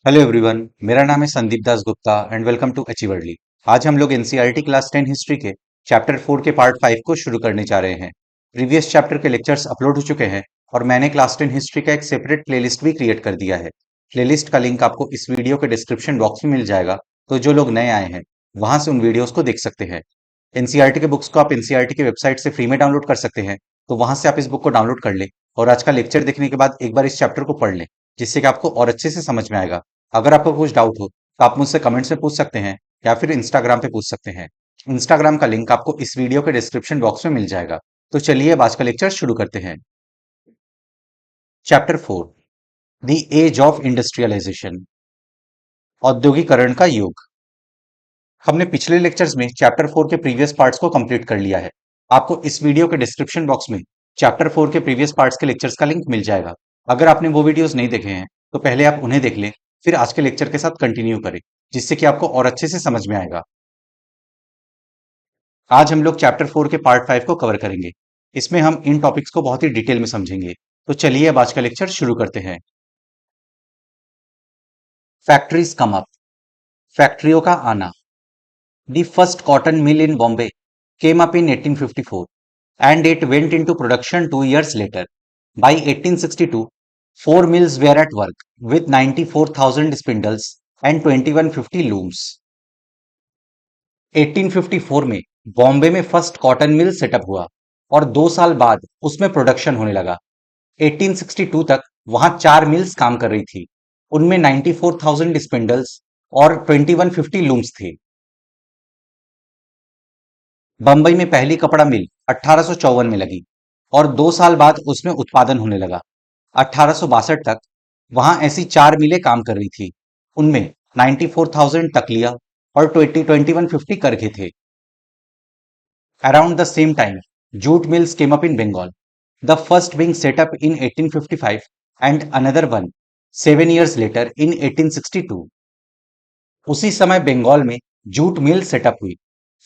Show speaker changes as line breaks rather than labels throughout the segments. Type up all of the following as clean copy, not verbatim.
Hello everyone, मेरा नाम है Sandeep Das Gupta and welcome to अचीवर्डली। आज हम लोग एनसीईआरटी क्लास 10 हिस्ट्री के चैप्टर 4 के पार्ट 5 को शुरू करने जा रहे हैं। प्रीवियस चैप्टर के लेक्चर्स अपलोड हो चुके हैं और मैंने क्लास 10 हिस्ट्री का एक सेपरेट प्लेलिस्ट भी क्रिएट कर दिया है। प्लेलिस्ट का लिंक आपको इस वीडियो के डिस्क्रिप्शन बॉक्स में मिल जाएगा, तो जो लोग नए आए हैं वहां से उन वीडियोस को देख सकते हैं। एनसीईआरटी के बुक्स को आप एनसीईआरटी की वेबसाइट से फ्री में डाउनलोड कर सकते हैं, तो वहां से आप इस बुक को डाउनलोड कर लें और आज का लेक्चर देखने के बाद एक बार इस चैप्टर को पढ़ लें, जिससे कि आपको और अच्छे से समझ में आएगा। अगर आपको कुछ डाउट हो तो आप मुझसे कमेंट्स में पूछ सकते हैं या फिर इंस्टाग्राम पे पूछ सकते हैं। इंस्टाग्राम का लिंक आपको इस वीडियो के डिस्क्रिप्शन बॉक्स में मिल जाएगा। तो चलिए अब आज का लेक्चर शुरू करते हैं। Chapter 4, the age of industrialisation, औद्योगिकरण का युग। हमने पिछले लेक्चर्स में चैप्टर 4 के प्रीवियस पार्ट्स को कंप्लीट कर लिया है। आपको इस वीडियो के डिस्क्रिप्शन बॉक्स में चैप्टर 4 के प्रीवियस पार्ट्स के लेक्चर्स का लिंक मिल जाएगा। अगर आपने वो वीडियोस नहीं देखे हैं तो पहले आप उन्हें देख लें, फिर आज के लेक्चर के साथ कंटिन्यू करें, जिससे कि आपको और अच्छे से समझ में आएगा। आज हम लोग चैप्टर 4 के पार्ट 5 को कवर करेंगे। इसमें हम इन टॉपिक्स को बहुत ही डिटेल में समझेंगे। तो चलिए अब आज का लेक्चर शुरू करते हैं। फैक्ट्रीज कम अप, फैक्ट्रियों का आना। The first cotton mill in Bombay came up in 1854 and it went into production 2 years later. By 1862, 4 mills were at work with 94,000 spindles and 2150 looms. 1854 में बॉम्बे में फर्स्ट कॉटन मिल सेटअप हुआ और 2 साल बाद उसमें प्रोडक्शन होने लगा। 1862 तक वहां 4 मिल्स काम कर रही थी, उनमें 94,000 स्पिंडल्स और 2150 लूम्स थे। बंबई में पहली कपड़ा मिल 1854 में लगी और 2 साल बाद उसमें उत्पादन होने लगा। 1862 तक वहां ऐसी 4 मिलें काम कर रही थी, उनमें 94,000 तकलिया और 2150 करघे थे। Around the same time, jute mills came up in Bengal, the first being set up in 1855 and another one 7 years later in 1862. उसी समय बंगाल में जूट मिल सेटअप हुई।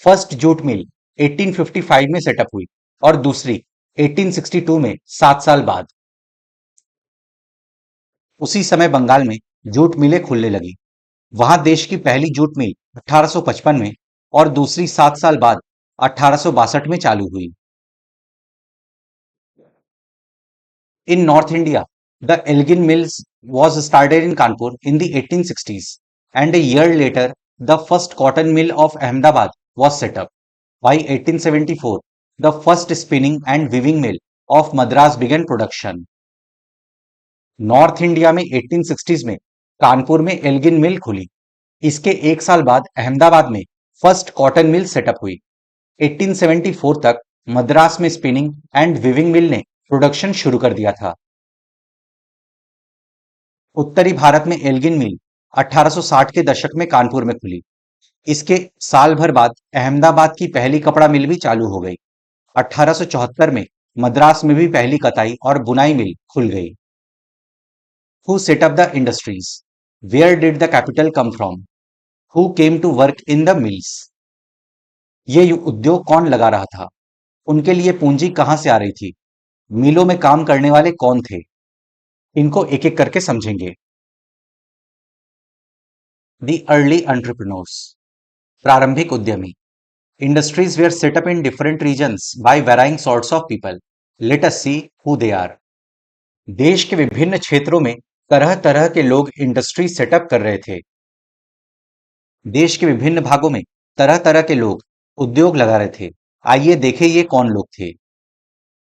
फर्स्ट जूट मिल 1855 में सेटअप हुई और दूसरी 1862 में 7 साल बाद। उसी समय बंगाल में जूट मिलें खुलने लगी। वहां देश की पहली जूट मिल 1855 में और दूसरी 7 साल बाद 1862 में चालू हुई। In North India, the Elgin Mills was started in Kanpur in the 1860s, and a year later, the first cotton mill of Ahmedabad was set up. By 1874, the first spinning and weaving mill of Madras began production. North India में 1860s में कानपुर में Elgin मिल खुली। इसके 1 साल बाद अहमदाबाद में first cotton mill setup हुई। 1874 तक मद्रास में स्पिनिंग एंड विविंग मिल ने प्रोडक्शन शुरू कर दिया था। उत्तरी भारत में एल्गिन मिल 1860 के दशक में कानपुर में खुली। इसके साल भर बाद अहमदाबाद की पहली कपड़ा मिल भी चालू हो गई। 1874 में मद्रास में भी पहली कताई और बुनाई मिल खुल गई। Who set up the industries? Where did the capital come from? Who came to work in the mills? ये उद्योग कौन लगा रहा था? उनके लिए पूंजी कहां से आ रही थी? मिलों में काम करने वाले कौन थे? इनको एक एक करके समझेंगे। The early entrepreneurs, प्रारंभिक उद्यमी। Industries were set up in different regions by varying sorts of people. Let us see who they are. देश के विभिन्न क्षेत्रों में तरह तरह के लोग इंडस्ट्री सेटअप कर रहे थे। देश के विभिन्न भागों में तरह तरह के लोग उद्योग लगा रहे थे। आइए देखें ये कौन लोग थे।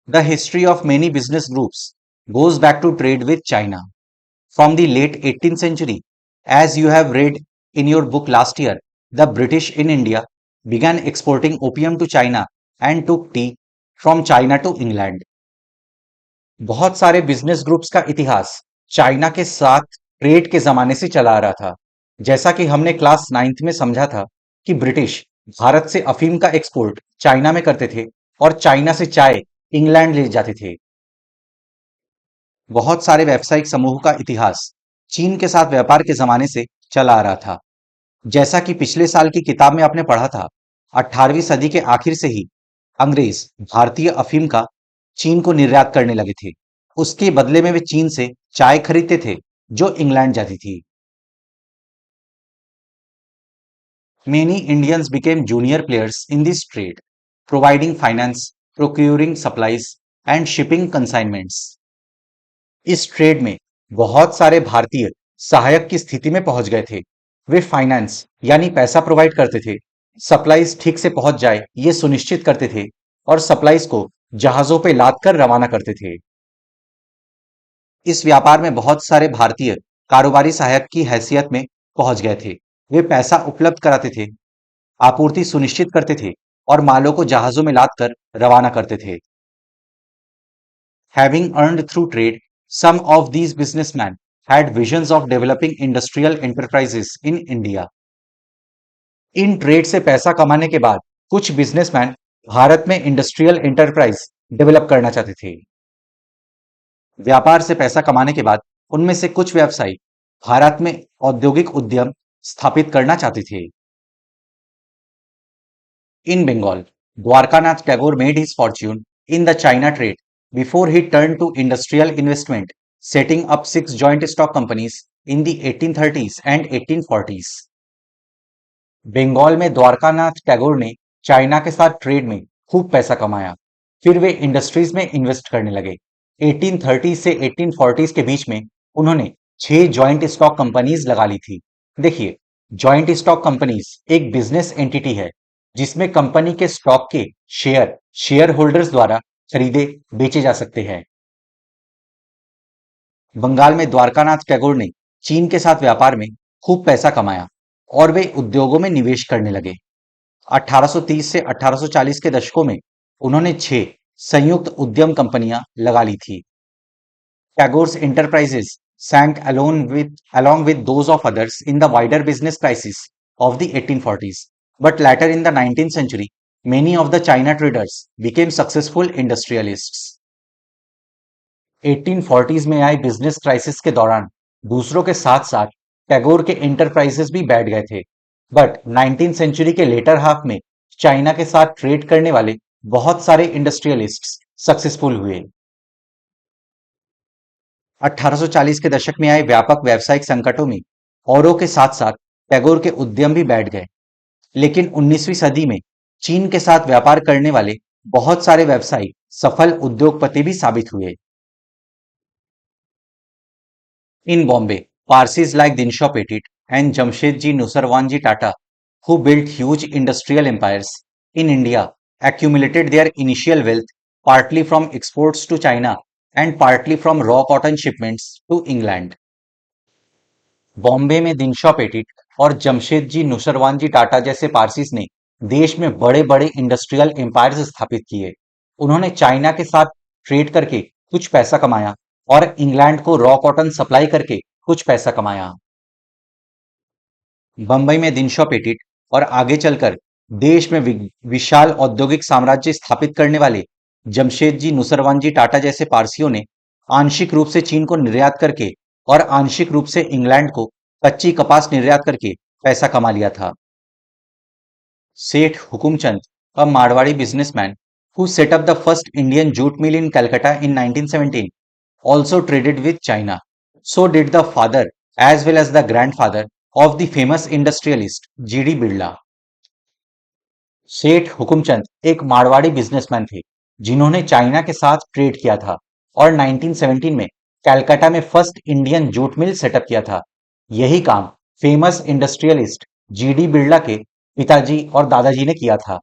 The history of many business groups goes back to trade with China from the late 18th century. As you have read in your book last year, the British in India began exporting opium to China and took tea from China to England. बहुत सारे business groups का इतिहास China के साथ trade के जमाने से चला आ रहा था। जैसा कि हमने क्लास 9th में समझा था कि ब्रिटिश भारत से अफीम का एक्सपोर्ट चाइना में करते थे और चाइना से चाय इंग्लैंड ले जाते थे। बहुत सारे व्यावसायिक समूह का इतिहास चीन के साथ व्यापार के जमाने से चला आ रहा था। जैसा कि पिछले साल की किताब में आपने पढ़ा था, 18वीं सदी के आखिर से ही अंग्रेज भारतीय अफीम का चीन को निर्यात करने लगे थे। उसके बदले में वे चीन से चाय खरीदते थे जो इंग्लैंड जाती थी। Many Indians became junior players in this trade, providing finance, procuring supplies, and shipping consignments. इस ट्रेड में बहुत सारे भारतीय सहायक की स्थिति में पहुंच गए थे। वे फाइनेंस यानी पैसा प्रोवाइड करते थे, सप्लाईज ठीक से पहुंच जाए ये सुनिश्चित करते थे और सप्लाईज को जहाजों पे लाद कर रवाना करते थे। इस व्यापार में बहुत सारे भारतीय कारोबारी सहायक की हैसियत में पहुंच गए थे। वे पैसा उपलब्ध कराते थे, आपूर्ति सुनिश्चित करते थे और मालों को जहाजों में लाद कर रवाना करते थे। Having earned through trade, some of these businessmen had visions of developing industrial enterprises in India. In trade से पैसा कमाने के बाद कुछ बिजनेसमैन भारत में इंडस्ट्रियल एंटरप्राइज डेवलप करना चाहते थे। व्यापार से पैसा कमाने के बाद उनमें से कुछ व्यवसायी भारत में औद्योगिक उद्यम स्थापित करना चाहते थे। In Bengal, Dwarkanath Tagore made his fortune in the China trade before he turned to industrial investment, setting up 6 joint stock companies in the 1830s and 1840s. Bengal में द्वारकानाथ टैगोर ने चाइना के साथ ट्रेड में खूब पैसा कमाया। फिर वे इंडस्ट्रीज में इन्वेस्ट करने लगे। 1830 से 1840 के बीच में उन्होंने 6 जॉइंट स्टॉक कंपनीज लगा ली थी। देखिए, जॉइंट स्टॉक कंपनीज एक बिजनेस एंटिटी है जिसमें कंपनी के स्टॉक के शेयर होल्डर्स द्वारा खरीदे बेचे जा सकते हैं। बंगाल में द्वारकानाथ टैगोर ने चीन के साथ व्यापार में खूब पैसा कमाया और वे उद्योगों में निवेश करने लगे। 1830 से 1840 के दशकों में उन्होंने 6 संयुक्त उद्यम कंपनियां लगा ली थी। Tagore's enterprises sank along with those of others in the wider business crisis of the 1840s. But later in the 19th century, many of the China traders became successful industrialists. 1840s में आए business crisis के दौरान दूसरों के साथ साथ टैगोर के enterprises भी बैठ गए थे। बट 19th सेंचुरी के लेटर हाफ में चाइना के साथ ट्रेड करने वाले बहुत सारे इंडस्ट्रियलिस्ट्स सक्सेसफुल हुए। 1840 के दशक में आए व्यापक व्यावसायिक संकटों में औरों के साथ साथ टैगोर के उद्यम भी बैठ गए। लेकिन 19वीं सदी में चीन के साथ व्यापार करने वाले बहुत सारे व्यवसायी सफल उद्योगपति भी साबित हुए। In Bombay, Parsis like Dinshaw Petit and Jamshedji Nusarwanji Tata, who built huge industrial empires in India, accumulated their initial wealth partly from exports to China and partly from raw cotton shipments to England. Bombay में Dinshaw petit और जमशेदजी नुसरवानजी टाटा जैसे पारसीस ने देश में बड़े बड़े industrial empires स्थापित किए। उन्होंने चाइना के साथ ट्रेड करके कुछ पैसा कमाया और इंग्लैंड को रॉ कॉटन सप्लाई करके कुछ पैसा कमाया। बंबई में दिनशॉ पेटिट और आगे चलकर देश में विशाल औद्योगिक साम्राज्य स्थापित करने वाले जमशेदजी नुसरवानजी टाटा जैसे पारसियों ने आंशिक रूप से चीन को निर्यात करके और आंशिक रूप से इंग्लैंड को कच्ची कपास निर्यात करके पैसा कमा लिया था। सेठ Hukumchand, a Marwari businessman who set up the first Indian jute mill in Calcutta in 1917, also traded with China. So did the father as well as the grandfather of the famous industrialist G.D. Birla. सेठ हुकुमचंद एक Marwari businessman थे जिन्होंने China के साथ trade किया था और 1917 में कैलकाटा में first Indian jute mill setup किया था। यही काम फेमस इंडस्ट्रियलिस्ट जीडी बिरला के पिताजी और दादाजी ने किया था।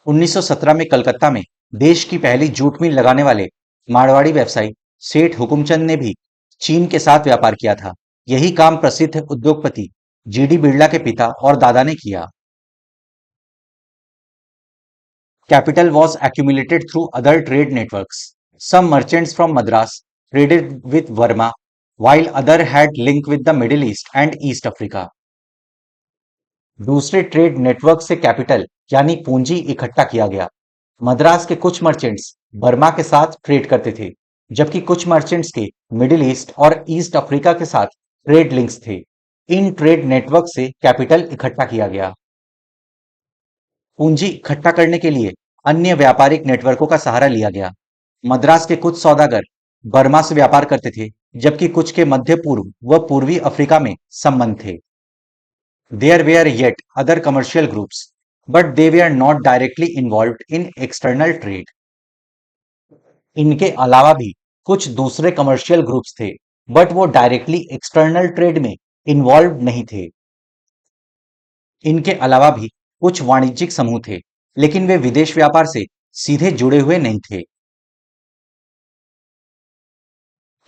1917 में कलकत्ता में देश की पहली जूट मिल लगाने वाले मारवाड़ी व्यवसायी सेठ हुकुमचंद ने भी चीन के साथ व्यापार किया था। यही काम प्रसिद्ध उद्योगपति जीडी बिरला के पिता और दादा ने किया। Capital was accumulated through other trade networks. Some merchants from Madras traded with Burma, while other had link with the Middle East and East Africa. दूसरे ट्रेड नेटवर्क से कैपिटल यानी पूंजी इकट्ठा किया गया। मद्रास के कुछ मर्चेंट्स बर्मा के साथ ट्रेड करते थे, जबकि कुछ मर्चेंट्स के मिडिल ईस्ट और ईस्ट अफ्रीका के साथ ट्रेड लिंक्स थे। इन ट्रेड नेटवर्क से कैपिटल इकट्ठा किया गया। पूंजी इकट्ठा करने के लिए अन्य व्यापारिक नेटवर्कों का सहारा लिया गया। मद्रास के कुछ सौदागर बर्मा से व्यापार करते थे, जबकि कुछ के मध्य पूर्व व पूर्वी अफ्रीका में संबंध थे। There were yet other commercial groups, but they were not directly involved in external trade. इनके अलावा भी कुछ दूसरे कमर्शियल ग्रुप्स थे, बट वो डायरेक्टली एक्सटर्नल ट्रेड में इन्वॉल्व नहीं थे। इनके अलावा भी कुछ वाणिज्यिक समूह थे, लेकिन वे विदेश व्यापार से सीधे जुड़े हुए नहीं थे।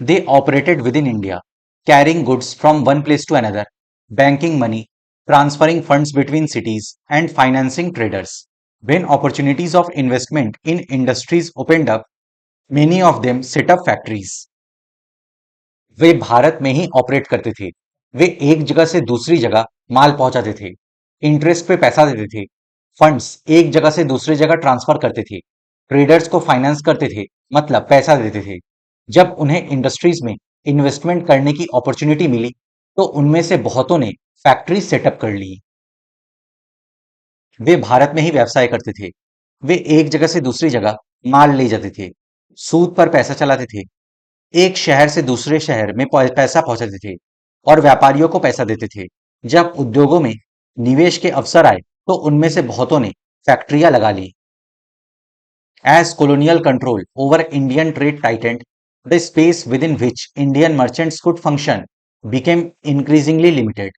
They operated within India, carrying goods from one place to another, banking money, transferring funds between cities, and financing traders. When opportunities of investment in industries opened up, many of them set up factories. वे भारत में ही operate करते थे। वे एक जगह से दूसरी जगह माल पहुंचाते थे, इंटरेस्ट पे पैसा देते थे, फंड्स एक जगह से दूसरी जगह ट्रांसफर करते थे, ट्रेडर्स को फाइनेंस करते थे, मतलब पैसा देते थे। जब उन्हें इंडस्ट्रीज में इन्वेस्टमेंट करने की अपॉर्चुनिटी मिली, तो उनमें से बहुतों ने फैक्ट्री सेटअप कर ली। वे भारत में ही व्यवसाय करते थे। वे एक जगह से दूसरी जगह माल ले जाते थे, सूद पर पैसा चलाते थे, एक शहर से दूसरे शहर में पैसा पहुंचाते थे और व्यापारियों को पैसा देते थे। जब उद्योगों में निवेश के अवसर आए, तो उनमें से बहुतों ने फैक्ट्रियां लगा ली। As colonial control over Indian trade tightened, the space within which Indian merchants could function became increasingly limited.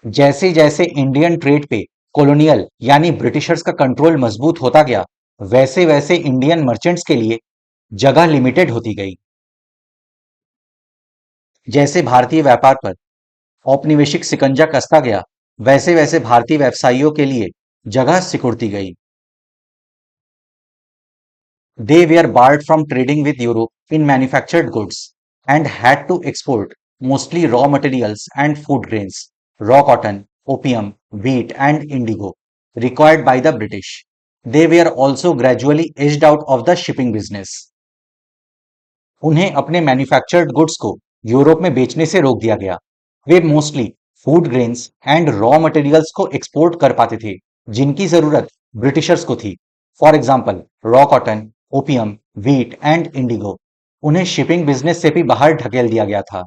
जैसे जैसे इंडियन ट्रेड पे कॉलोनियल यानी ब्रिटिशर्स का कंट्रोल मजबूत होता गया, वैसे वैसे इंडियन मर्चेंट्स के लिए जगह लिमिटेड होती गई। जैसे भारतीय व्यापार पर औपनिवेशिक शिकंजा कसता गया, वैसे वैसे भारतीय व्यवसायियों के लिए जगह सिकुड़ती गई। They were barred from trading with Europe in manufactured goods and had to export mostly raw materials and food grains, raw cotton, opium, wheat, and indigo required by the British. They were also gradually edged out of the shipping business. उन्हें अपने manufactured goods को Europe में बेचने से रोक दिया गया। वे mostly food grains and raw materials को एक्सपोर्ट कर पाते थे, जिनकी जरूरत ब्रिटिशर्स को थी। For example raw cotton, opium, wheat and indigo. उन्हें शिपिंग बिजनेस से भी बाहर ढकेल दिया गया था।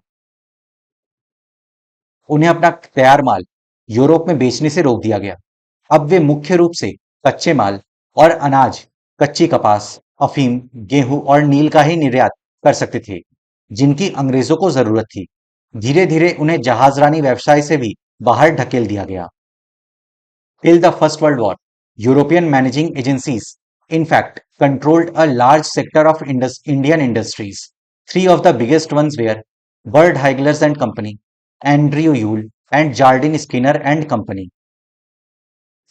उन्हें अपना तैयार माल यूरोप में बेचने से रोक दिया गया। अब वे मुख्य रूप से कच्चे माल और अनाज, कच्ची कपास, अफीम, गेहूं और नील का ही निर्यात कर सकते थे, जिनकी अंग्रेजों को जरूरत थी। धीरे धीरे उन्हें जहाजरानी व्यवसाय से भी बाहर ढकेल दिया गया। Till the First World War, European managing agencies, in fact, controlled a large sector of Indian industries. Three of the biggest ones were Bird Higglers and Company, Andrew Yule, and Jardine Skinner and Company.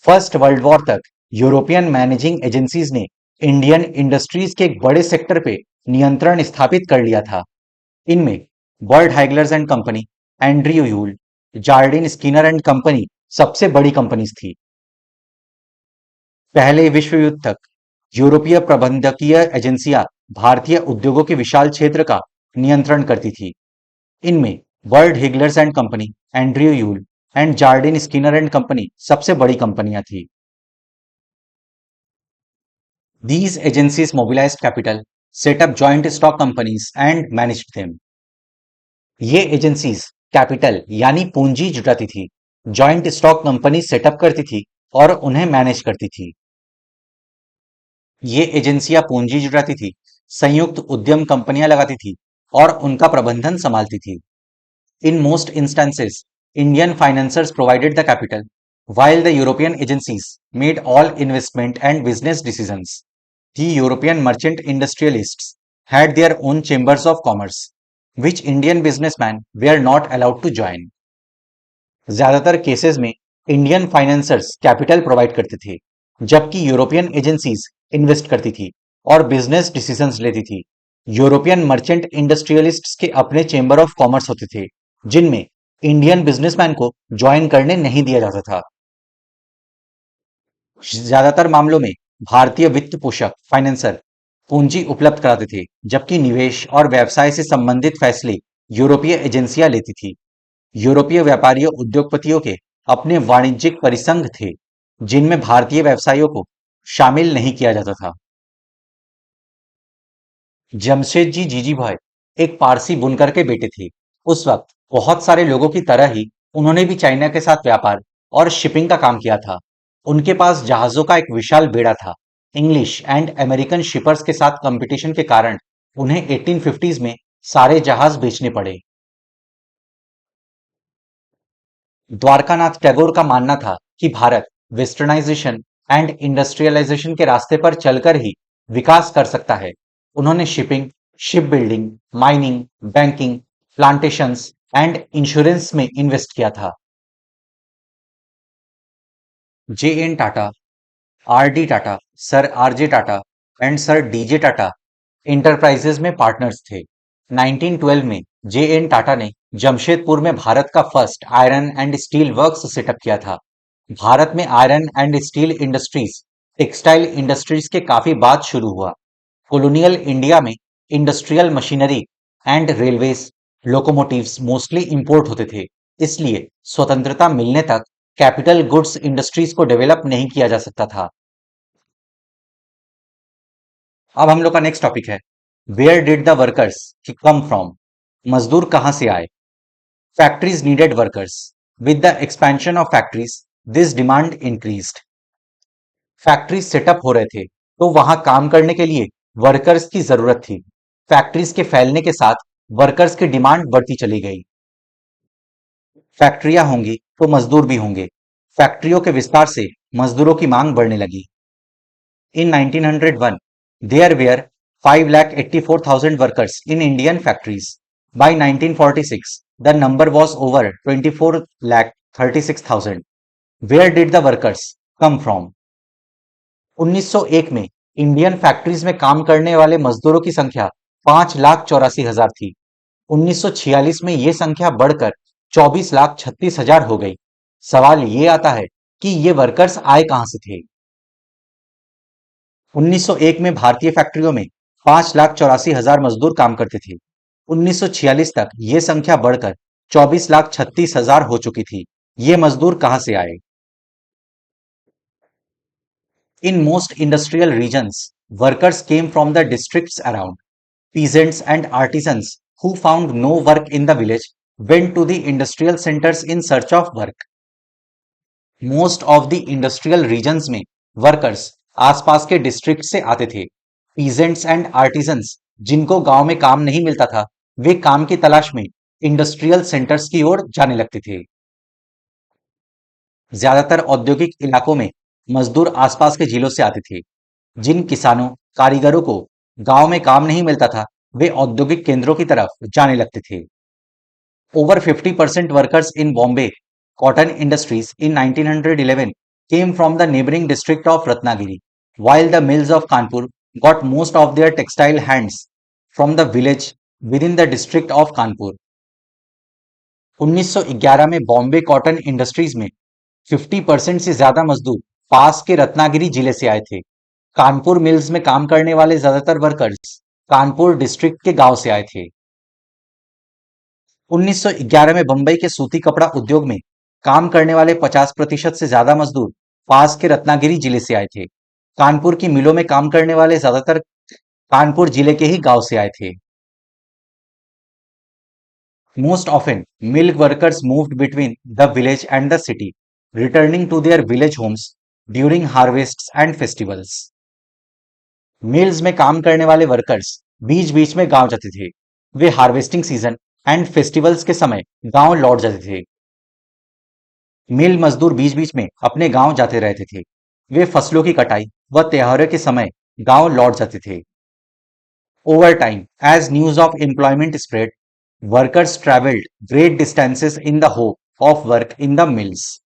First world war तक European managing agencies ने Indian industries के एक बड़े sector पे नियंत्रण स्थापित कर लिया था। इनमें Bird Heilgers and company, Andrew Yule, Jardine Skinner and company सबसे बड़ी कंपनीज थी। पहले विश्व युद्ध तक यूरोपीय प्रबंधकीय एजेंसियां भारतीय उद्योगों के विशाल क्षेत्र का नियंत्रण करती थी। इनमें Bird Heilgers and company, Andrew Yule and Jardine Skinner and company सबसे बड़ी कंपनियां थी। These agencies mobilized capital, set up joint stock companies and managed them. ये एजेंसीज कैपिटल यानी पूंजी जुटाती थी, जॉइंट स्टॉक कंपनी सेटअप करती थी और उन्हें मैनेज करती थी। ये एजेंसियां पूंजी जुटाती थी, संयुक्त उद्यम कंपनियां लगाती थी और उनका प्रबंधन संभालती थी। In most instances, Indian financiers provided the capital, while the European agencies made all investment and business decisions. The European merchant industrialists had their own chambers of commerce, which Indian businessmen were not allowed to join. ज्यादातर cases में Indian financiers capital provide करते थे, जबकि European agencies invest करती थी और business decisions लेती थी। यूरोपियन मर्चेंट इंडस्ट्रियलिस्ट्स के अपने चेंबर ऑफ कॉमर्स होते थे, जिनमें इंडियन बिजनेसमैन को ज्वाइन करने नहीं दिया जाता था। ज्यादातर मामलों में भारतीय वित्त पोषक फाइनेंसर पूंजी उपलब्ध कराते थे, जबकि निवेश और व्यवसाय से संबंधित फैसले यूरोपीय एजेंसियां लेती थी। यूरोपीय व्यापारियों उद्योगपतियों के अपने वाणिज्यिक परिसंघ थे, जिनमें भारतीय व्यवसायियों को शामिल नहीं किया जाता था। जमशेद जी जीजीभॉय एक पारसी बुनकर के बेटे थे। उस वक्त बहुत सारे लोगों की तरह ही उन्होंने भी चाइना के साथ व्यापार और शिपिंग का काम किया था। उनके पास जहाजों का एक विशाल बेड़ा था। इंग्लिश एंड अमेरिकन शिपर्स के साथ कंपटीशन के कारण उन्हें 1850s में सारे जहाज बेचने पड़े। द्वारकानाथ टैगोर का मानना था कि भारत वेस्टर्नाइजेशन एंड इंडस्ट्रियलाइजेशन के रास्ते पर चलकर ही विकास कर सकता है। उन्होंने shipping, ship building, mining, banking, plantations and insurance में इन्वेस्ट किया था। J N Tata, R D Tata, sir R J Tata and sir D J Tata enterprises में पार्टनर्स थे। 1912 में जे एन टाटा ने जमशेदपुर में भारत का first iron and steel works setup किया था। भारत में iron and steel industries textile industries के काफी बाद शुरू हुआ। कॉलोनियल इंडिया में industrial machinery and railways, locomotives mostly import होते थे। इसलिए स्वतंत्रता मिलने तक कैपिटल गुड्स इंडस्ट्रीज को डेवलप नहीं किया जा सकता था। अब हम लोग का नेक्स्ट टॉपिक है, where did the workers come from? मजदूर कहां से आए? Factories needed workers. With the expansion of factories this demand increased. Factories setup हो रहे थे तो वहां काम करने के लिए वर्कर्स की जरूरत थी। फैक्ट्रीज के फैलने के साथ वर्कर्स की डिमांड बढ़ती चली गई। फैक्ट्रियां होंगी तो मजदूर भी होंगे। फैक्ट्रियों के विस्तार से मजदूरों की मांग बढ़ने लगी। In 1901, there were 5,84,000 workers in Indian factories. By 1946, the number was over 24,36,000. Where did the workers come from? 1901 में इंडियन फैक्ट्रीज में काम करने वाले मजदूरों की संख्या 5,84,000 थी। 1946 में ये संख्या बढ़कर 24,36,000 हो गई। सवाल ये आता है कि ये वर्कर्स आए कहां से थे? 1901 में भारतीय फैक्ट्रियों में 5,84,000 मजदूर काम करते थे। 1946 तक ये संख्या बढ़कर 24,36,000 हो चुकी थी। ये मजदूर कहां से आए? In most industrial regions, workers came from the districts around. Peasants and artisans who found no work in the village went to the industrial centers in search of work. Most of the industrial regions में workers आसपास के district से आते थे। Peasants and artisans जिनको गांव में काम नहीं मिलता था, वे काम की तलाश में इंडस्ट्रियल सेंटर्स की ओर जाने लगते थे। ज्यादातर औद्योगिक इलाकों में मजदूर आसपास के जिलों से आते थे। जिन किसानों, कारीगरों को गांव में काम नहीं मिलता था, वे औद्योगिक केंद्रों की तरफ जाने लगते थे। Over 50% workers in Bombay cotton industries in 1911 came from the neighboring district of Ratnagiri, while the mills of Kanpur got most of their textile hands from the village within the district of Kanpur. 1911 में Bombay cotton industries में 50% से ज्यादा मजदूर पास के रत्नागिरी जिले से आए थे। कानपुर मिल्स में काम करने वाले ज्यादातर वर्कर्स कानपुर डिस्ट्रिक्ट के गांव से आए थे। 1911 में बंबई के सूती कपड़ा उद्योग में काम करने वाले 50% से ज्यादा मजदूर पास के रत्नागिरी जिले से आए थे। कानपुर की मिलों में काम करने वाले ज्यादातर कानपुर जिले के ही गांव से आए थे। Most often, mill workers moved between the village and the city, returning to their village homes during harvests and festivals. Mills में काम करने वाले वर्कर्स बीच बीच में गांव जाते थे। वे हार्वेस्टिंग सीजन एंड फेस्टिवल्स के समय गांव लौट जाते थे। मिल मजदूर बीच बीच में अपने गांव जाते रहते थे। वे फसलों की कटाई व त्योहारों के समय गांव लौट जाते थे। Over time, as news of employment spread, workers travelled great distances in the hope of work in the mills.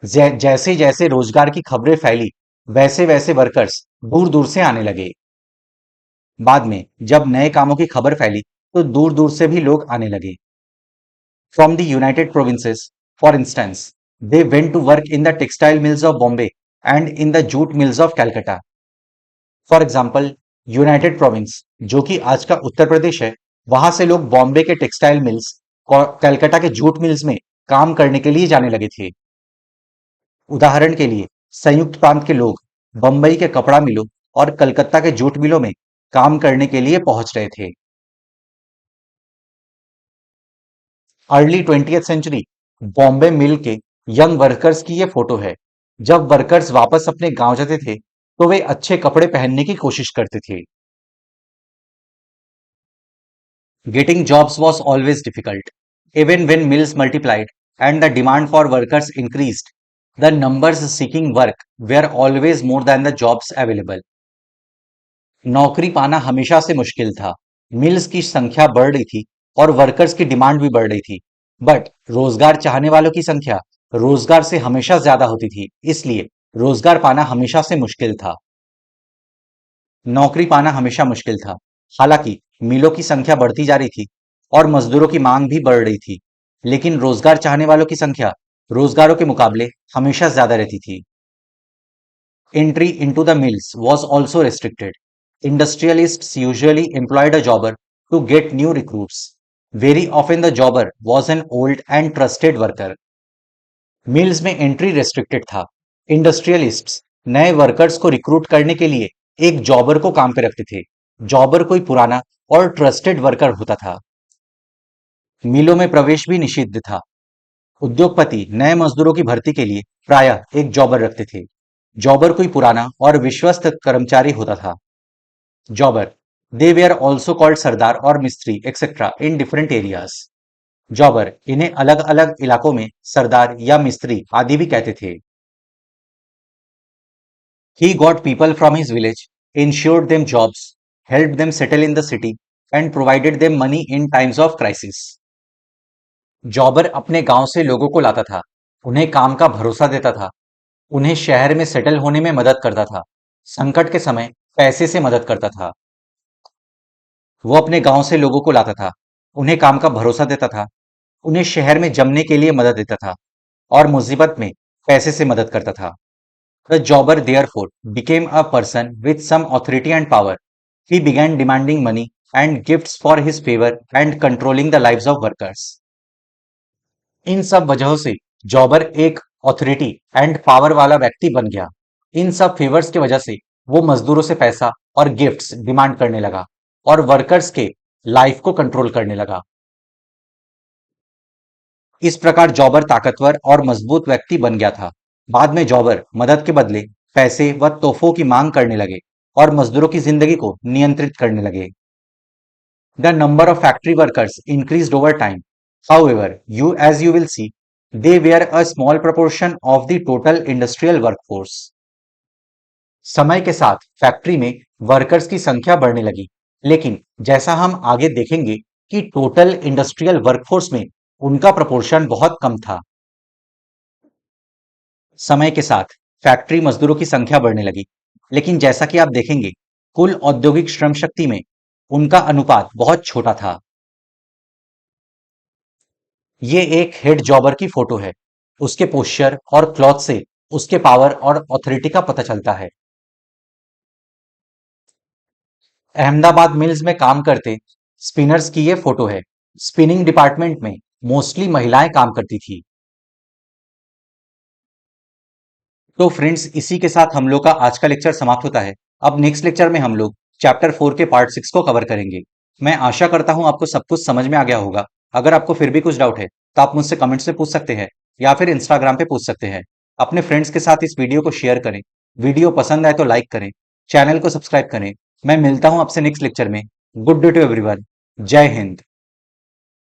जैसे जैसे रोजगार की खबरें फैली, वैसे वैसे वर्कर्स दूर दूर से आने लगे। बाद में जब नए कामों की खबर फैली तो दूर दूर से भी लोग आने लगे। From the United Provinces, for instance, they went to work in the textile mills of Bombay and in the jute mills of Calcutta. For example, United Province जो कि आज का उत्तर प्रदेश है, वहां से लोग बॉम्बे के टेक्सटाइल मिल्स, कलकत्ता के जूट मिल्स में काम करने के लिए जाने लगे थे। उदाहरण के लिए संयुक्त प्रांत के लोग बंबई के कपड़ा मिलों और कलकत्ता के जूट मिलों में काम करने के लिए पहुंच रहे थे। अर्ली 20th century बॉम्बे मिल के यंग वर्कर्स की ये फोटो है। जब वर्कर्स वापस अपने गांव जाते थे तो वे अच्छे कपड़े पहनने की कोशिश करते थे। Getting jobs was always difficult. Even when mills multiplied and the demand for workers increased, the numbers seeking work were always more than the jobs available. नौकरी पाना हमेशा से मुश्किल था। मिल्स की संख्या बढ़ रही थी और वर्कर्स की डिमांड भी बढ़ रही थी। बट रोजगार चाहने वालों की संख्या रोजगार से हमेशा ज्यादा होती थी, इसलिए रोजगार पाना हमेशा से मुश्किल था। नौकरी पाना हमेशा मुश्किल था। हालांकि मिलों की संख्या बढ़ती जा रही थी और मजदूरों की मांग भी बढ़ रही थी, लेकिन रोजगार चाहने वालों की संख्या रोजगारों के मुकाबले हमेशा ज्यादा रहती थी। Entry into the mills was also restricted. Industrialists usually employed a jobber to get new recruits. Very often the jobber was an old and trusted worker. Mills में एंट्री रेस्ट्रिक्टेड था। इंडस्ट्रियलिस्ट्स नए वर्कर्स को recruit करने के लिए एक जॉबर को काम पे रखते थे। जॉबर कोई पुराना और ट्रस्टेड वर्कर होता था। मिलों में प्रवेश भी निषिद्ध था। उद्योगपति नए मजदूरों की भर्ती के लिए प्रायः एक जॉबर रखते थे। जॉबर कोई पुराना और विश्वस्त कर्मचारी होता था। Jobber they were also called sardar और mistri etcetera in different areas. Jobber इन्हें अलग अलग इलाकों में सरदार या मिस्त्री आदि भी कहते थे। He got people from his village, insured them jobs, help them settle in the city and provided them money in times of crisis. जॉबर अपने गांव से लोगों को लाता था, उन्हें काम का भरोसा देता था, उन्हें शहर में सेटल होने में मदद करता था, संकट के समय पैसे से मदद करता था। वो अपने गांव से लोगों को लाता था, उन्हें काम का भरोसा देता था, उन्हें शहर में जमने के लिए मदद देता था और मुसीबत में पैसे से मदद करता था। The jobber therefore became a person with some authority and power. He began demanding money and gifts for his favour and controlling the lives of workers. इन सब वजहों से जॉबर एक ऑथोरिटी एंड पावर वाला व्यक्ति बन गया। इन सब फेवर्स की वजह से वो मजदूरों से पैसा और गिफ्ट्स डिमांड करने लगा और वर्कर्स के लाइफ को कंट्रोल करने लगा। इस प्रकार जॉबर ताकतवर और मजबूत व्यक्ति बन गया था। बाद में जॉबर मदद के बदले पैसे व तोहफों की मांग करने लगे और मजदूरों की जिंदगी को नियंत्रित करने लगे। The number of factory workers increased over time. However, as you will see, they were a small proportion of the total industrial workforce. समय के साथ फैक्ट्री में वर्कर्स की संख्या बढ़ने लगी, लेकिन जैसा हम आगे देखेंगे कि टोटल इंडस्ट्रियल वर्कफोर्स में उनका प्रोपोर्शन बहुत कम था। समय के साथ फैक्ट्री मजदूरों की संख्या बढ़ने लगी, लेकिन जैसा कि आप देखेंगे, कुल औद्योगिक श्रम शक्ति में उनका अनुपात बहुत छोटा था। ये एक हेड जॉबर की फोटो है। उसके पोस्चर और क्लॉथ से उसके पावर और ऑथोरिटी का पता चलता है। अहमदाबाद मिल्स में काम करते स्पिनर्स की ये फोटो है। स्पिनिंग डिपार्टमेंट में मोस्टली महिलाएं काम करती थी। तो फ्रेंड्स, इसी के साथ हम लोग का आज का लेक्चर समाप्त होता है। अब नेक्स्ट लेक्चर में हम लोग चैप्टर 4 के पार्ट 6 को कवर करेंगे। मैं आशा करता हूं आपको सब कुछ समझ में आ गया होगा। अगर आपको फिर भी कुछ डाउट है तो आप मुझसे कमेंट्स में पूछ सकते हैं या फिर इंस्टाग्राम पे पूछ सकते हैं। अपने फ्रेंड्स के साथ इस वीडियो को शेयर करें। वीडियो पसंद आए तो लाइक करें, चैनल को सब्सक्राइब करें। मैं मिलता हूं आपसे नेक्स्ट लेक्चर में। Good day to everyone. जय हिंद।